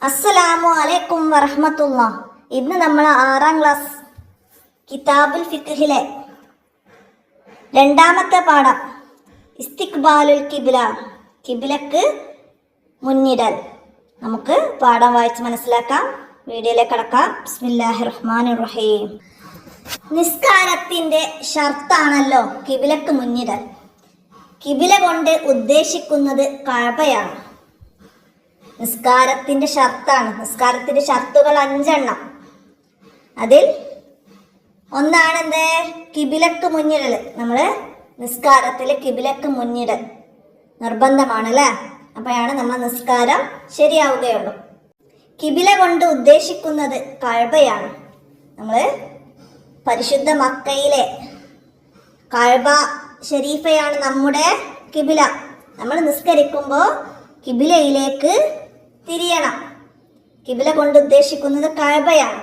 അസ്സലാമു അലൈക്കും വറഹ്മത്തുള്ളാഹ്. ഇന്ന് നമ്മൾ 6ാം ക്ലാസ് കിതാബുൽ ഫിഖ്ഹിലെ രണ്ടാമത്തെ പാഠം ഇസ്തിഖ്ബാലുൽ കിബ്ല, കിബ്ലക്ക് മുന്നിടൽ. നമുക്ക് പാഠം വായിച്ച് മനസ്സിലാക്കാം. വീഡിയോയിലേക്ക് കടക്കാം. ബിസ്മില്ലാഹിർ റഹ്മാനിർ റഹീം. നിസ്കാരത്തിന്റെ ഷർത്താണല്ലോ കിബ്ലക്ക് മുന്നിടൽ. കിബ്ല കൊണ്ട് ഉദ്ദേശിക്കുന്നത് കഅബയാണ്. നിസ്കാരത്തിന്റെ ഷർത്താണ്. നിസ്കാരത്തിന്റെ ഷർത്തുകൾ 5 അതിൽ ഒന്നാണ് എന്ത്? കിബിലക്ക് മുന്നിടൽ. നമ്മള് നിസ്കാരത്തിൽ കിബിലക്ക് മുന്നിടൽ നിർബന്ധമാണ് അല്ലേ? അപ്പോഴാണ് നമ്മൾ നിസ്കാരം ശരിയാവുകയുള്ളൂ. കിബില കൊണ്ട് ഉദ്ദേശിക്കുന്നത് കഅബയാണ്. നമ്മള് പരിശുദ്ധ മക്കയിലെ കഅബ ഷരീഫയാണ് നമ്മുടെ കിബില. നമ്മൾ നിസ്കരിക്കുമ്പോൾ കിബിലയിലേക്ക് തിരിയണം. കിബില കൊണ്ട് ഉദ്ദേശിക്കുന്നത് കഅബയാണ്.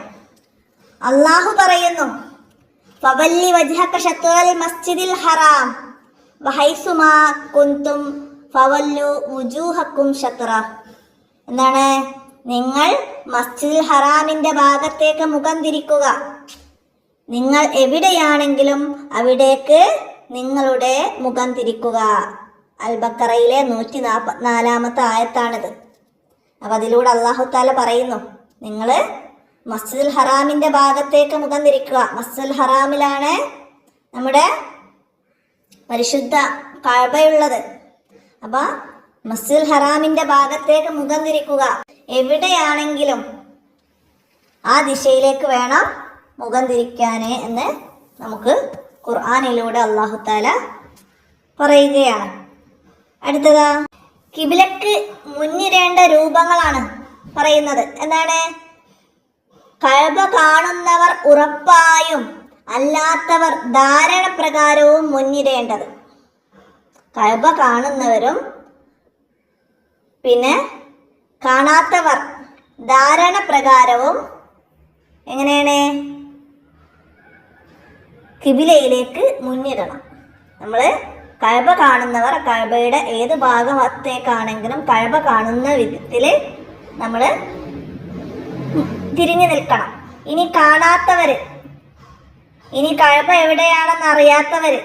അല്ലാഹു പറയുന്നു, ഫവല്ലി വജ്ഹക ശത്റൽ മസ്ജിദിൽ ഹറാം വഹൈസുമാ കുൻതും ഫവല്ലു വുജൂഹക്കും ശത്റ. എന്താണ്? നിങ്ങൾ മസ്ജിദുൽ ഹറാമിന്റെ ഭാഗത്തേക്ക് മുഖം തിരിക്കുക. നിങ്ങൾ എവിടെയാണെങ്കിലും അവിടേക്ക് നിങ്ങളുടെ മുഖം തിരിക്കുക. അൽ ബഖറയിലെ 144 ആയത്താണിത്. അപ്പം അതിലൂടെ അല്ലാഹു തആല പറയുന്നു, നിങ്ങൾ മസ്ജിദുൽ ഹറാമിന്റെ ഭാഗത്തേക്ക് മുഖം തിരിക്കുക. മസ്ജിദുൽ ഹറാമിലാണ് നമ്മുടെ പരിശുദ്ധ കഅബയുള്ളത്. അപ്പം മസ്ജിദുൽ ഹറാമിന്റെ ഭാഗത്തേക്ക് മുഖം തിരിക്കുക. എവിടെയാണെങ്കിലും ആ ദിശയിലേക്ക് വേണം മുഖം തിരിക്കാന് എന്ന് നമുക്ക് ഖുർആനിലൂടെ അല്ലാഹു തആല പറയുകയാണ്. അടുത്തതാ, കിബിലക്ക് മുന്നിടേണ്ട രൂപങ്ങളാണ് പറയുന്നത്. എന്താണ്? കഅബ കാണുന്നവർ ഉറപ്പായും അല്ലാത്തവർ ധാരണ പ്രകാരവും മുന്നിടേണ്ടത്. കഅബ കാണുന്നവരും പിന്നെ കാണാത്തവർ ധാരണ പ്രകാരവും എങ്ങനെയാണ് കിബിലയിലേക്ക് മുന്നിടണം. നമ്മള് കഅബ കാണുന്നവർ കഅബയുടെ ഏത് ഭാഗത്തേക്കാണെങ്കിലും കഅബ കാണുന്ന വിധത്തിൽ നമ്മൾ തിരിഞ്ഞു നിൽക്കണം. ഇനി കാണാത്തവര്, ഇനി കഅബ എവിടെയാണെന്ന് അറിയാത്തവര്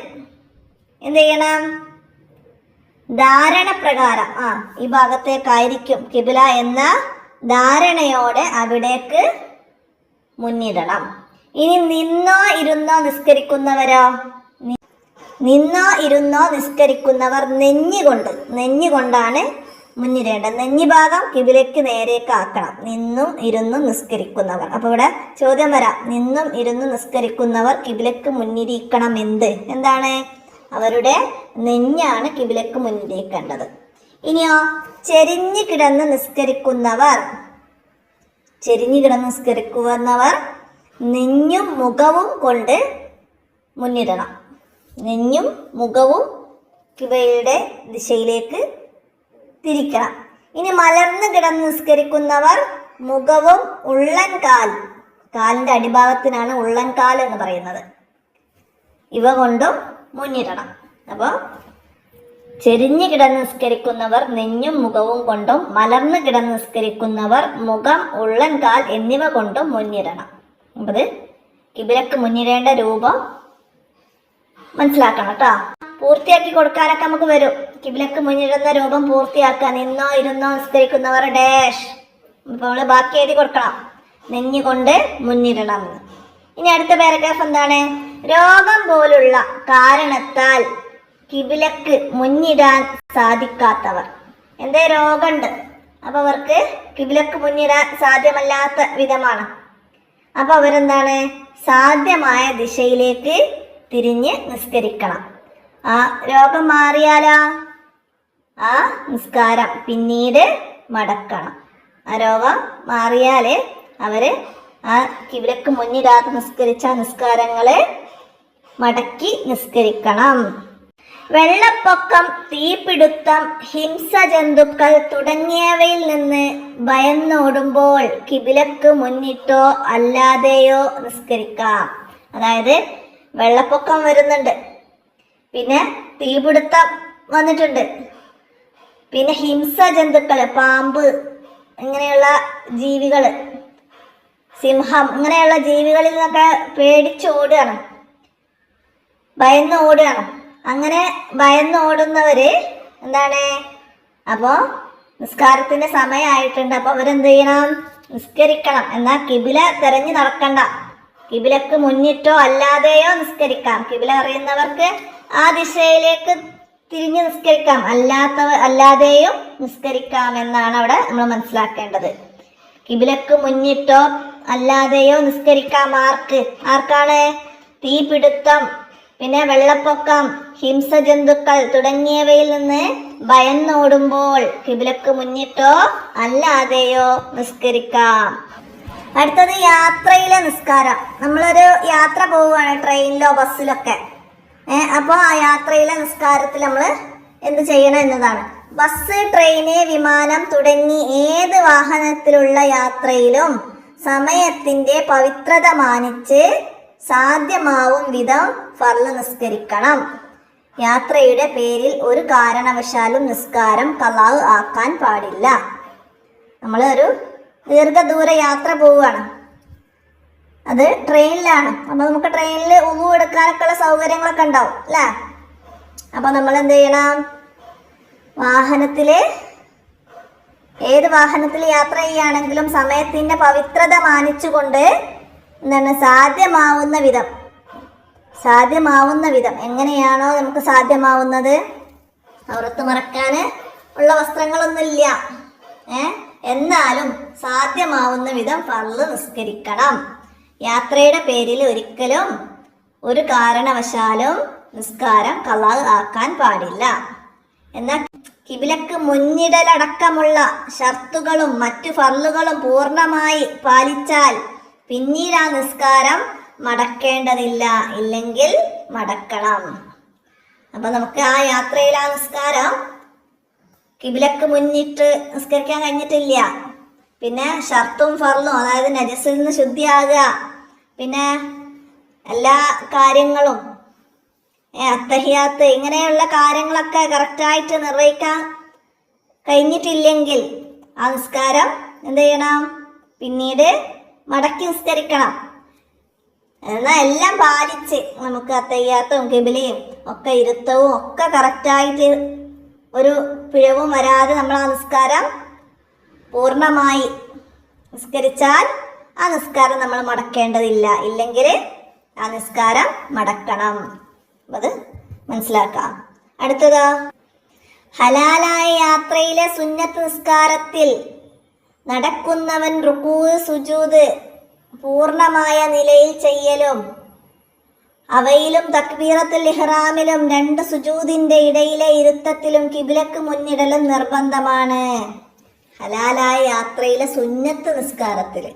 എന്ത് ചെയ്യണം? ധാരണ പ്രകാരം ഈ ഭാഗത്തേക്കായിരിക്കും കിബില എന്ന ധാരണയോടെ അവിടേക്ക് മുന്നിടണം. ഇനി നിന്നോ ഇരുന്നോ നിസ്കരിക്കുന്നവരോ? നിന്നോ ഇരുന്നോ നിസ്കരിക്കുന്നവർ നെഞ്ഞുകൊണ്ടാണ് മുന്നിടേണ്ടത്. നെഞ്ഞി ഭാഗം കിബിലയ്ക്ക് നേരേക്ക് ആക്കണം. നിന്നും ഇരുന്നും നിസ്കരിക്കുന്നവർ. അപ്പൊ ഇവിടെ ചോദ്യം വരാം, നിന്നും ഇരുന്നും നിസ്കരിക്കുന്നവർ കിബിലയ്ക്ക് മുന്നിരിക്കണം. എന്താണ്? അവരുടെ നെഞ്ഞാണ് കിബിലയ്ക്ക് മുന്നിരിക്കേണ്ടത്. ഇനിയോ ചെരിഞ്ഞു കിടന്ന് നിസ്കരിക്കുന്നവർ നെഞ്ഞും മുഖവും കൊണ്ട് മുന്നിടണം. നെഞ്ഞും മുഖവും കിബിലയുടെ ദിശയിലേക്ക് തിരിക്കണം. ഇനി മലർന്നു കിടന്ന് നിസ്കരിക്കുന്നവർ മുഖവും കാലിന്റെ അടിഭാഗത്തിനാണ് ഉള്ളൻകാൽ എന്ന് പറയുന്നത്, ഇവ കൊണ്ടും മുന്നിടണം. അപ്പോൾ ചെരിഞ്ഞു കിടന്ന് നിസ്കരിക്കുന്നവർ നെഞ്ഞും മുഖവും കൊണ്ടും, മലർന്നു കിടന്ന് നിസ്കരിക്കുന്നവർ മുഖം, ഉള്ളൻകാൽ എന്നിവ കൊണ്ടും മുന്നിടണം. അത് കിബിലക്ക് മുന്നിടേണ്ട രൂപം മനസ്സിലാക്കണം കേട്ടോ. പൂർത്തിയാക്കി കൊടുക്കാനൊക്കെ നമുക്ക് വരും. കിബിലക്ക് മുന്നിടുന്ന രൂപം പൂർത്തിയാക്കുക. നിന്നോ ഇരുന്നോ നിസ്കരിക്കുന്നവർ ഡാഷ്. അപ്പോൾ നമ്മൾ ബാക്കി എഴുതി കൊടുക്കണം, നെഞ്ഞുകൊണ്ട് മുന്നിടണം. ഇനി അടുത്ത പാരഗ്രാഫ് എന്താണ്? രോഗം പോലുള്ള കാരണത്താൽ കിബിലക്ക് മുന്നിടാൻ സാധിക്കാത്തവർ. എന്തേ രോഗമുണ്ട്, അപ്പോൾ അവർക്ക് കിബിലക്ക് മുന്നിടാൻ സാധ്യമല്ലാത്ത വിധമാണ്. അപ്പോൾ അവരെന്താണ്? സാധ്യമായ ദിശയിലേക്ക് തിരിഞ്ഞ് നിസ്കരിക്കണം. ആ രോഗം മാറിയാലോ ആ നിസ്കാരം പിന്നീട് മടക്കണം. ആ രോഗം മാറിയാല് അവര് ആ കിബിലക്ക് മുന്നിടാതെ നിസ്കരിച്ച നിസ്കാരങ്ങളെ മടക്കി നിസ്കരിക്കണം. വെള്ളപ്പൊക്കം, തീപിടുത്തം, ഹിംസജന്തുക്കൾ തുടങ്ങിയവയിൽ നിന്ന് ഭയന്നോടുമ്പോൾ കിബിലക്ക് മുന്നിട്ടോ അല്ലാതെയോ നിസ്കരിക്കാം. അതായത് വെള്ളപ്പൊക്കം വരുന്നുണ്ട്, പിന്നെ തീപിടുത്തം വന്നിട്ടുണ്ട്, പിന്നെ ഹിംസജന്തുക്കൾ, പാമ്പ്, ഇങ്ങനെയുള്ള ജീവികൾ, സിംഹം ഇങ്ങനെയുള്ള ജീവികളിൽ നിന്നൊക്കെ പേടിച്ചോടുകയാണ്, ഭയന്ന് ഓടുകയാണ്. അങ്ങനെ ഭയന്ന് ഓടുന്നവര് എന്താണ്, അപ്പോൾ നിസ്കാരത്തിന്റെ സമയമായിട്ടുണ്ട്, അപ്പോൾ അവരെന്ത് ചെയ്യണം? നിസ്കരിക്കണം. എന്നാൽ കിബില തെരഞ്ഞു നടക്കണ്ട, കിബിലക്ക് മുന്നിട്ടോ അല്ലാതെയോ നിസ്കരിക്കാം. കിബില അറിയുന്നവർക്ക് ആ ദിശയിലേക്ക് തിരിഞ്ഞ് നിസ്കരിക്കാം, അല്ലാതെയും നിസ്കരിക്കാം എന്നാണ് അവിടെ നമ്മൾ മനസ്സിലാക്കേണ്ടത്. കിബിലക്ക് മുന്നിട്ടോ അല്ലാതെയോ നിസ്കരിക്കാം. ആർക്കാണ്? തീപിടുത്തം, പിന്നെ വെള്ളപ്പൊക്കം, ഹിംസജന്തുക്കൾ തുടങ്ങിയവയിൽ നിന്ന് ഭയന്നോടുമ്പോൾ കിബിലക്ക് മുന്നിട്ടോ അല്ലാതെയോ നിസ്കരിക്കാം. അടുത്തത് യാത്രയിലെ നിസ്കാരം. നമ്മളൊരു യാത്ര പോവുകയാണ്, ട്രെയിനിലോ ബസ്സിലൊക്കെ. അപ്പോൾ ആ യാത്രയിലെ നിസ്കാരത്തിൽ നമ്മൾ എന്ത് ചെയ്യണം എന്നതാണ്. ബസ്, ട്രെയിന്, വിമാനം തുടങ്ങി ഏത് വാഹനത്തിലുള്ള യാത്രയിലും സമയത്തിന്റെ പവിത്രത മാനിച്ച് സാധ്യമാവും വിധം ഫർള് നിസ്കരിക്കണം. യാത്രയുടെ പേരിൽ ഒരു കാരണവശാലും നിസ്കാരം ഖളാ ആക്കാൻ പാടില്ല. നമ്മളൊരു ദീർഘദൂര യാത്ര പോവുകയാണ്, അത് ട്രെയിനിലാണ്. അപ്പോൾ നമുക്ക് ട്രെയിനിൽ ഉളു എടുക്കാനൊക്കെ ഉള്ള സൗകര്യങ്ങളൊക്കെ ഉണ്ടാവും അല്ലേ. അപ്പോൾ നമ്മൾ എന്ത് ചെയ്യണം? ഏത് വാഹനത്തിൽ യാത്ര ചെയ്യുകയാണെങ്കിലും സമയത്തിന്റെ പവിത്രത മാനിച്ചുകൊണ്ട് എന്താണ് സാധ്യമാവുന്ന വിധം എങ്ങനെയാണോ നമുക്ക് സാധ്യമാവുന്നത്, ഔറത്ത് മറക്കാൻ ഉള്ള വസ്ത്രങ്ങളൊന്നുമില്ല, എന്നാലും സാധ്യമാവുന്ന വിധം ഫർള് നിസ്കരിക്കണം. യാത്രയുടെ പേരിൽ ഒരിക്കലും ഒരു കാരണവശാലും നിസ്കാരം ഖളാ ആക്കാൻ പാടില്ല. എന്നാൽ കിബിലക്ക് മുന്നിടലടക്കമുള്ള ഷർത്തുകളും മറ്റു ഫർളുകളും പൂർണ്ണമായി പാലിച്ചാൽ പിന്നീട് ആ നിസ്കാരം മടക്കേണ്ടതില്ല, ഇല്ലെങ്കിൽ മടക്കണം. അപ്പൊ നമുക്ക് ആ യാത്രയിൽ ആ നിസ്കാരം കിബിലക്ക് മുന്നിട്ട് നിസ്കരിക്കാൻ കഴിഞ്ഞിട്ടില്ല, പിന്നെ ഷർത്തും ഫർളും, അതായത് നജസിൽ നിന്ന് ശുദ്ധിയാകുക, പിന്നെ എല്ലാ കാര്യങ്ങളും അത്തഹിയാത്ത് ഇങ്ങനെയുള്ള കാര്യങ്ങളൊക്കെ കറക്റ്റായിട്ട് നിർവഹിക്കാൻ കഴിഞ്ഞിട്ടില്ലെങ്കിൽ ആ നിസ്കാരം എന്ത് ചെയ്യണം? പിന്നീട് മടക്കി നിസ്കരിക്കണം. എന്നാൽ എല്ലാം പാലിച്ച് നമുക്ക് അത്തഹിയാത്തും കിബിലയും ഒക്കെ ഇരുത്തവും ഒക്കെ കറക്റ്റായിട്ട് ഒരു പിഴവും വരാതെ നമ്മൾ ആ നിസ്കാരം പൂർണ്ണമായി നിസ്കരിച്ചാൽ ആ നിസ്കാരം നമ്മൾ മടക്കേണ്ടതില്ല, ഇല്ലെങ്കിൽ ആ നിസ്കാരം മടക്കണം. അത് മനസ്സിലാക്കാം. അടുത്തത് ഹലാലായ യാത്രയിലെ സുന്നത്ത് നിസ്കാരത്തിൽ നടക്കുന്നവൻ റുക്കൂ, സുജൂദ് പൂർണ്ണമായ നിലയിൽ ചെയ്യലും അവയിലും തക്ബീറത്തുൽ ഇഹ്റാമിലും 2 സുജൂദിന്റെ ഇടയിലെ ഇരുത്തത്തിലും കിബിലക്ക് മുന്നിടലും നിർബന്ധമാണ്. ഹലാലായ യാത്രയിലെ സുന്നത്ത് നിസ്കാരത്തിൽ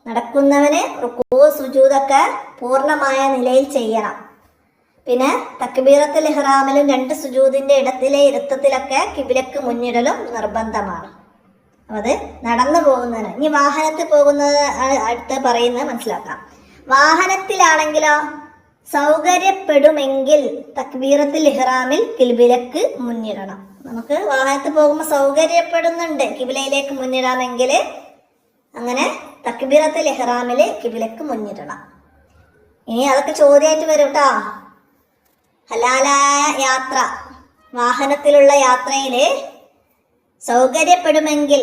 നടക്കുന്നവന് റുക്കൂ, സുജൂദൊക്കെ പൂർണ്ണമായ നിലയിൽ ചെയ്യണം. പിന്നെ തക്ബീറത്തുൽ ഇഹ്റാമിലും 2 സുജൂദിന്റെ ഇടത്തിലെ ഇരുത്തത്തിലൊക്കെ കിബിലക്ക് മുന്നിടലും നിർബന്ധമാണ്. അത് നടന്നു പോകുന്നതിന്. ഇനി വാഹനത്തിൽ പോകുന്നത് അടുത്ത് പറയുന്നത് മനസ്സിലാക്കാം. വാഹനത്തിലാണെങ്കിലോ സൗകര്യപ്പെടുമെങ്കിൽ തക്ബീറത്തുൽ ഇഹ്റാമിൽ കിബിലക്ക് മുന്നിടണം. നമുക്ക് വാഹനത്തിൽ പോകുമ്പോൾ സൗകര്യപ്പെടുന്നുണ്ട് കിബിലയിലേക്ക് മുന്നിടാമെങ്കിൽ അങ്ങനെ തക്ബീറത്തുൽ ഇഹ്റാമിൽ കിബിലക്ക് മുന്നിടണം. ഇനി അതൊക്കെ ചോദ്യമായിട്ട് വരും കേട്ടോ. ഹലാലായ യാത്ര, വാഹനത്തിലുള്ള യാത്രയിൽ സൗകര്യപ്പെടുമെങ്കിൽ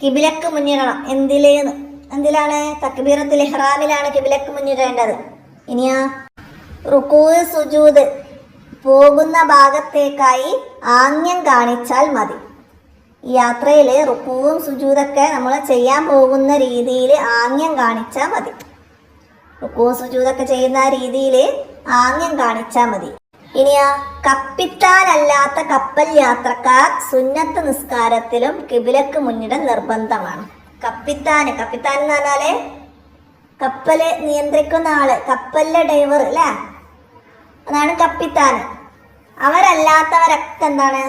കിബിലക്ക് മുന്നിടണം. എന്തിലാണ്? തക്ബീറത്തുൽ ഇഹ്റാമിലാണ് കിബിലക്ക് മുന്നിടേണ്ടത്. ഇനിയാ റുക്കൂ, സുജൂദ് പോകുന്ന ഭാഗത്തേക്കായി ആംഗ്യം കാണിച്ചാൽ മതി. ഈ യാത്രയിൽ റുക്കൂവും സുജൂദൊക്കെ നമ്മൾ ചെയ്യാൻ പോകുന്ന രീതിയിൽ ആംഗ്യം കാണിച്ചാൽ മതി. റുക്കൂവും സുജൂദൊക്കെ ചെയ്യുന്ന രീതിയിൽ ആംഗ്യം കാണിച്ചാൽ മതി. ഇനിയാ കപ്പിത്താനല്ലാത്ത കപ്പൽ യാത്രക്കാർ സുന്നത്ത് നിസ്കാരത്തിലും കിബിലക്ക് മുന്നിടൽ നിർബന്ധമാണ്. കപ്പിത്താൻ എന്ന് പറഞ്ഞാല് കപ്പല് നിയന്ത്രിക്കുന്ന ആള്, കപ്പലിലെ ഡ്രൈവർ അല്ലേ, അതാണ് കപ്പിത്താൻ. അവരല്ലാത്തവരൊക്കെ എന്താണ്?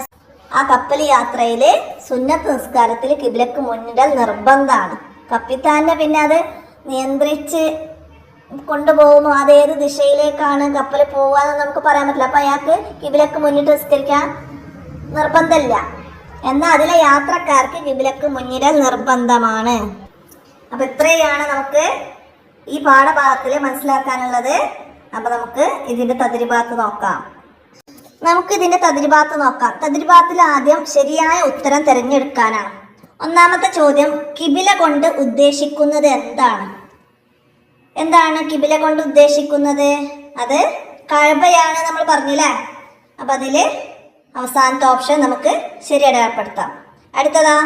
ആ കപ്പൽ യാത്രയില് സുന്നത്ത് നിസ്കാരത്തിൽ കിബിലക്ക് മുന്നിടൽ നിർബന്ധമാണ്. കപ്പിത്താന്റെ പിന്നെ അത് നിയന്ത്രിച്ച് കൊണ്ടുപോകുമോ, അതേത് ദിശയിലേക്കാണ് കപ്പൽ പോവാന്ന് നമുക്ക് പറയാൻ പറ്റില്ല. അപ്പൊ അയാൾക്ക് കിബിലക്ക് മുന്നിട്ട് നിസ്കരിക്കാൻ നിർബന്ധമില്ല. എന്നാൽ അതിലെ യാത്രക്കാർക്ക് കിബിലക്ക് മുന്നിടൽ നിർബന്ധമാണ്. അപ്പൊ ഇത്രയാണ് നമുക്ക് ഈ പാഠഭാഗത്തിൽ മനസ്സിലാക്കാനുള്ളത്. അപ്പൊ നമുക്ക് ഇതിന്റെ തദ്രിബാത്ത് നോക്കാം. തദ്രിബാത്തിൽ ആദ്യം ശരിയായ ഉത്തരം തിരഞ്ഞെടുക്കാനാണ്. ഒന്നാമത്തെ ചോദ്യം, കിബില കൊണ്ട് ഉദ്ദേശിക്കുന്നത് എന്താണ്? എന്താണ് കിബില കൊണ്ട് ഉദ്ദേശിക്കുന്നത്? അത് കഅബയാണ് നമ്മൾ പറഞ്ഞില്ലേ. അപ്പൊ അതില് അവസാനത്തെ ഓപ്ഷൻ നമുക്ക് ശരി അടയാളപ്പെടുത്താം. അടുത്തതാ,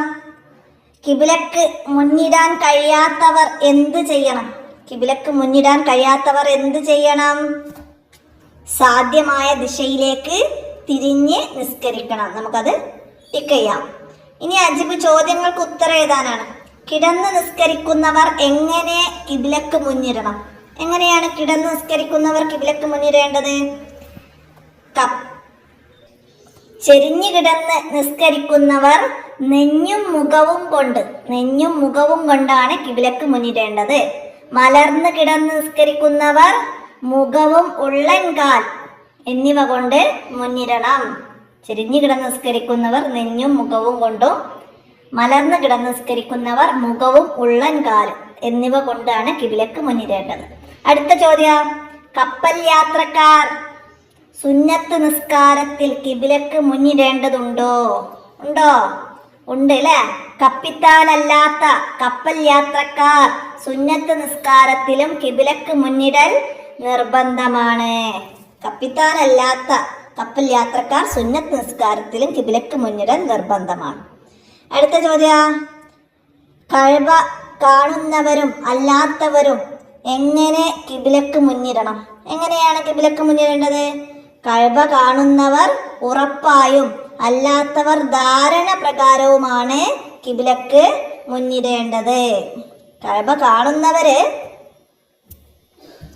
കിബിലക്ക് മുന്നിടാൻ കഴിയാത്തവർ എന്ത് ചെയ്യണം? കിബിലക്ക് മുന്നിടാൻ കഴിയാത്തവർ എന്ത് ചെയ്യണം? സാധ്യമായ ദിശയിലേക്ക് തിരിഞ്ഞ് നിസ്കരിക്കണം. നമുക്കത് ടിക്ക് ചെയ്യാം. ഇനി അജിബ് ചോദ്യങ്ങൾക്ക് ഉത്തരം എഴുതാനാണ്. കിടന്ന് നിസ്കരിക്കുന്നവർ എങ്ങനെ കിബിലക്ക് മുന്നിടണം? എങ്ങനെയാണ് കിടന്ന് നിസ്കരിക്കുന്നവർ കിബിലക്ക് മുന്നിടേണ്ടത്? ചെരിഞ്ഞു കിടന്ന് നിസ്കരിക്കുന്നവർ നെഞ്ഞും മുഖവും കൊണ്ടാണ് കിബിലക്ക് മുന്നിടേണ്ടത്. മലർന്ന് കിടന്ന് നിസ്കരിക്കുന്നവർ മുഖവും ഉള്ളൻകാൽ എന്നിവ കൊണ്ട് മുന്നിടണം. ചെരിഞ്ഞു കിടന്ന് നിസ്കരിക്കുന്നവർ നെഞ്ഞും മുഖവും കൊണ്ടും, മലർന്ന് കിടന്ന് നിസ്കരിക്കുന്നവർ മുഖവും ഉള്ളൻകാലും എന്നിവ കൊണ്ടാണ് കിബിലക്ക് മുന്നിടേണ്ടത്. അടുത്ത ചോദ്യം, കപ്പൽ യാത്രക്കാർ സുന്നത്ത് നിസ്കാരത്തിൽ കിബിലക്ക് മുന്നിടേണ്ടതുണ്ടോ? ഉണ്ട് അല്ലേ. കപ്പിത്താനല്ലാത്ത കപ്പൽ യാത്രക്കാർ സുന്നത്ത് നിസ്കാരത്തിലും കിബിലക്ക് മുന്നിടൽ നിർബന്ധമാണ്. കപ്പിത്താനല്ലാത്ത കപ്പൽ യാത്രക്കാർ സുന്നത്ത് നിസ്കാരത്തിലും കിബിലക്ക് മുന്നിടൽ നിർബന്ധമാണ്. അടുത്ത ചോദ്യം, കഅബ കാണുന്നവരും അല്ലാത്തവരും എങ്ങനെ കിബിലക്ക് മുന്നിടണം? എങ്ങനെയാണ് കിബിലക്ക് മുന്നിടേണ്ടത്? കഅബ കാണുന്നവർ ഉറപ്പായും അല്ലാത്തവർ ധാരണ പ്രകാരവുമാണ് കിബിലക്ക് മുന്നിടേണ്ടത്. കഅബ കാണുന്നവര്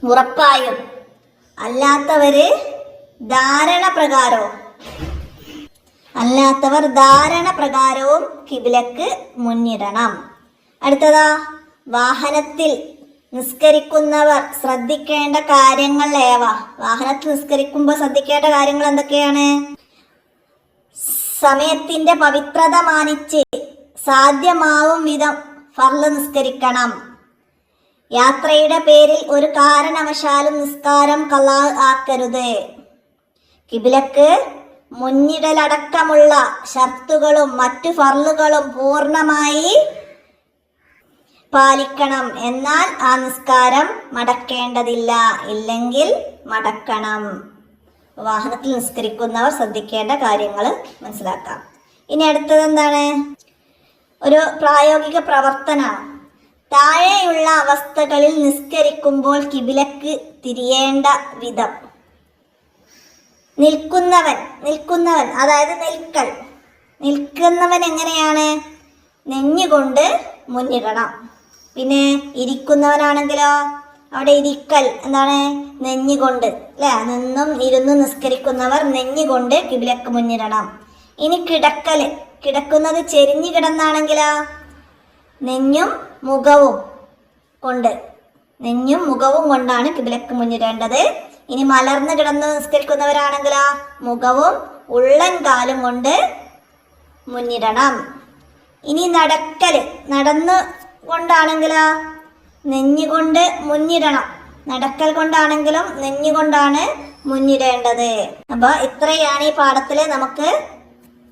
ഉറപ്പായും, അല്ലാത്തവർ ധാരണ പ്രകാരവും കിബിലക്ക് മുന്നിടണം. അടുത്തതാ, വാഹനത്തിൽ നിസ്കരിക്കുന്നവർ ശ്രദ്ധിക്കേണ്ട കാര്യങ്ങൾ ഏവ? വാഹനത്തിൽ നിസ്കരിക്കുമ്പോൾ ശ്രദ്ധിക്കേണ്ട കാര്യങ്ങൾ എന്തൊക്കെയാണ്? സമയത്തിന്റെ പവിത്രത മാനിച്ച് സാധ്യമാവും വിധം ഫർള് നിസ്കരിക്കണം. യാത്രയുടെ പേരിൽ ഒരു കാരണവശാലും നിസ്കാരം ഖളാ ആക്കരുത്. കിബിലക്ക് മുന്നിടലടക്കമുള്ള ഷർത്തുകളും മറ്റു ഫർളുകളും പൂർണ്ണമായി പാലിക്കണം. എന്നാൽ ആ നിസ്കാരം മടക്കേണ്ടതില്ല, ഇല്ലെങ്കിൽ മടക്കണം. വാഹനത്തിൽ നിസ്കരിക്കുന്നവർ ശ്രദ്ധിക്കേണ്ട കാര്യങ്ങൾ മനസ്സിലാക്കാം. ഇനി അടുത്തത് എന്താണ്? ഒരു പ്രായോഗിക പ്രവർത്തനമാണ്. താഴെയുള്ള അവസ്ഥകളിൽ നിസ്കരിക്കുമ്പോൾ കിബിലക്ക് തിരിയേണ്ട വിധം. നിൽക്കുന്നവൻ അതായത് നിൽക്കുന്നവൻ എങ്ങനെയാണ്? നെഞ്ഞുകൊണ്ട് മുന്നിടണം. പിന്നെ ഇരിക്കുന്നവനാണെങ്കിലോ അവിടെ ഇരിക്കൽ എന്താണ്? നെഞ്ഞുകൊണ്ട് അല്ലെ. നിന്നും ഇരുന്നും നിസ്കരിക്കുന്നവർ നെഞ്ഞുകൊണ്ട് കിബിലക്ക് മുന്നിടണം. ഇനി കിടക്കുന്നത് ചെരിഞ്ഞു കിടന്നാണെങ്കിലോ നെഞ്ഞും മുഖവും കൊണ്ടാണ് കിബിലക്ക് മുന്നിടേണ്ടത്. ഇനി മലർന്ന് കിടന്ന് നിസ്കരിക്കുന്നവരാണെങ്കിലോ മുഖവും ഉള്ളൻ കാലും കൊണ്ട് മുന്നിടണം. ഇനി നടന്നു കൊണ്ടാണെങ്കിലോ നെഞ്ഞുകൊണ്ട് മുന്നിടണം. നടക്കൽ കൊണ്ടാണെങ്കിലും നെഞ്ഞുകൊണ്ടാണ് മുന്നിടേണ്ടത്. അപ്പൊ ഇത്രയാണ് ഈ പാഠത്തില് നമുക്ക്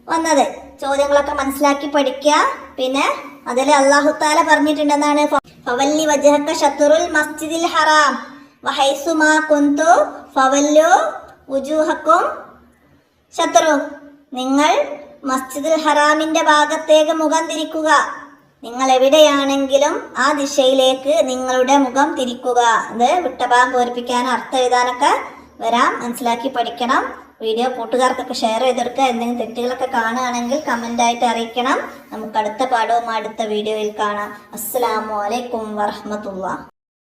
വന്നത്. ചോദ്യങ്ങളൊക്കെ മനസ്സിലാക്കി പഠിക്കുക. പിന്നെ അതിൽ അല്ലാഹു തആല പറഞ്ഞിട്ടുണ്ടെന്നാണ്, ഫവല്ലി വജ്ഹക ശത്റുൽ മസ്ജിദിൽ ഹറാം വഹൈസുമാ കുന്തു ഫവല്ലു വുജൂഹക്കും ശത്രു. നിങ്ങൾ മസ്ജിദുൽ ഹറാമിന്റെ ഭാഗത്തേക്ക് മുഖം തിരിക്കുക. നിങ്ങൾ എവിടെയാണെങ്കിലും ആ ദിശയിലേക്ക് നിങ്ങളുടെ മുഖം തിരിക്കുക. അത് വിട്ടഭാഗം പൂരിപ്പിക്കാൻ അർത്ഥം എഴുതാനൊക്കെ വരാം. മനസ്സിലാക്കി പഠിക്കണം. വീഡിയോ കൂട്ടുകാർക്കൊക്കെ ഷെയർ ചെയ്തെടുക്കുക. എന്തെങ്കിലും തെറ്റുകളൊക്കെ കാണുകയാണെങ്കിൽ കമൻ്റായിട്ട് അറിയിക്കണം. നമുക്ക് അടുത്ത പാഠവും അടുത്ത വീഡിയോയിൽ കാണാം. അസ്സലാമു അലൈക്കും വറഹ്മത്തുള്ളാഹി.